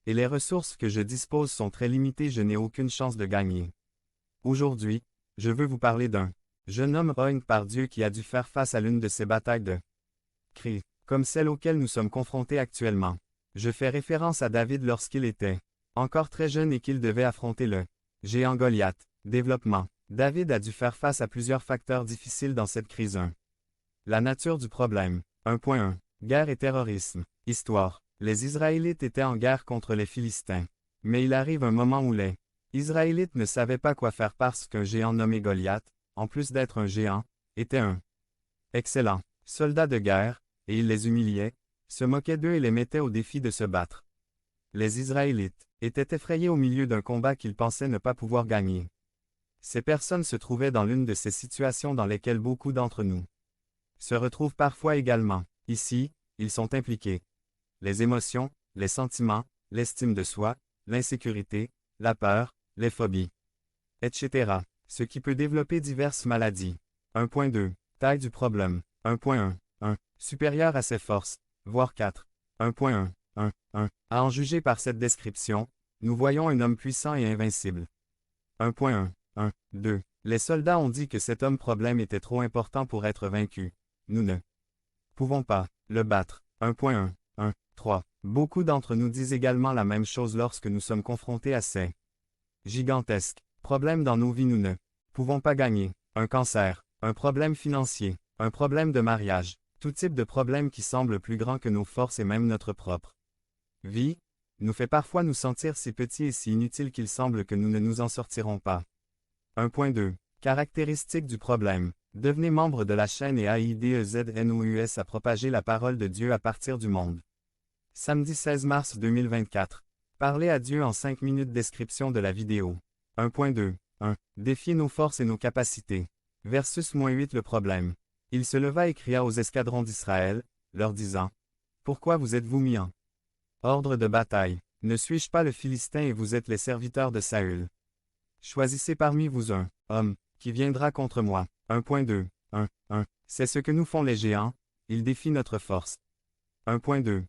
et les ressources que je dispose sont très limitées, je n'ai aucune chance de gagner. Aujourd'hui, je veux vous parler d'un jeune homme rogné par Dieu qui a dû faire face à l'une de ces batailles de cris, comme celle auxquelles nous sommes confrontés actuellement. Je fais référence à David lorsqu'il était encore très jeune et qu'il devait affronter le géant Goliath. Développement. David a dû faire face à plusieurs facteurs difficiles dans cette crise 1. La nature du problème. 1.1. Guerre et terrorisme. Histoire. Les Israélites étaient en guerre contre les Philistins. Mais il arrive un moment où les Israélites ne savaient pas quoi faire parce qu'un géant nommé Goliath, en plus d'être un géant, était un excellent soldat de guerre, et il les humiliait, se moquait d'eux et les mettait au défi de se battre. Les Israélites étaient effrayés au milieu d'un combat qu'ils pensaient ne pas pouvoir gagner. Ces personnes se trouvaient dans l'une de ces situations dans lesquelles beaucoup d'entre nous se retrouvent parfois également. Ici, ils sont impliqués. Les émotions, les sentiments, l'estime de soi, l'insécurité, la peur, les phobies, etc. Ce qui peut développer diverses maladies. 1.2. Taille du problème. 1.1. 1. Supérieur à ses forces, voire 4. 1.1. 1. À en juger par cette description, nous voyons un homme puissant et invincible. 1.1. 2. Les soldats ont dit que cet homme problème était trop important pour être vaincu. Nous ne pouvons pas le battre. 1.1. 3. Beaucoup d'entre nous disent également la même chose lorsque nous sommes confrontés à ces gigantesques problèmes dans nos vies. Nous ne pouvons pas gagner. Un cancer, un problème financier, un problème de mariage, tout type de problème qui semble plus grand que nos forces et même notre propre vie, nous fait parfois nous sentir si petits et si inutiles qu'il semble que nous ne nous en sortirons pas. 1.2. Caractéristiques du problème. Devenez membre de la chaîne et AIDEZNOUS à propager la parole de Dieu à partir du monde. Samedi 16 mars 2024. Parlez à Dieu en 5 minutes. Description de la vidéo. 1.2. 1. Défier nos forces et nos capacités. Versus -8 Le problème. Il se leva et cria aux escadrons d'Israël, leur disant: Pourquoi vous êtes-vous mis en ordre de bataille? Ne suis-je pas le Philistin et vous êtes les serviteurs de Saül? Choisissez parmi vous un homme qui viendra contre moi. 1.2. 1. C'est ce que nous font les géants, ils défient notre force. 1.2.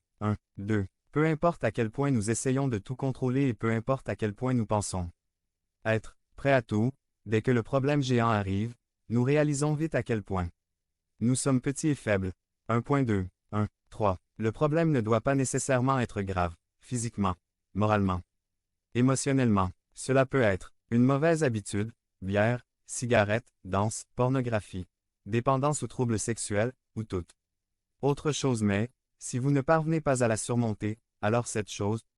2. Peu importe à quel point nous essayons de tout contrôler et peu importe à quel point nous pensons être prêts à tout, dès que le problème géant arrive, nous réalisons vite à quel point nous sommes petits et faibles. 1.2. 3. Le problème ne doit pas nécessairement être grave, physiquement, moralement, émotionnellement. Cela peut être une mauvaise habitude, bière, cigarette, danse, pornographie, dépendance ou troubles sexuels, ou toute autre chose mais, si vous ne parvenez pas à la surmonter, alors cette chose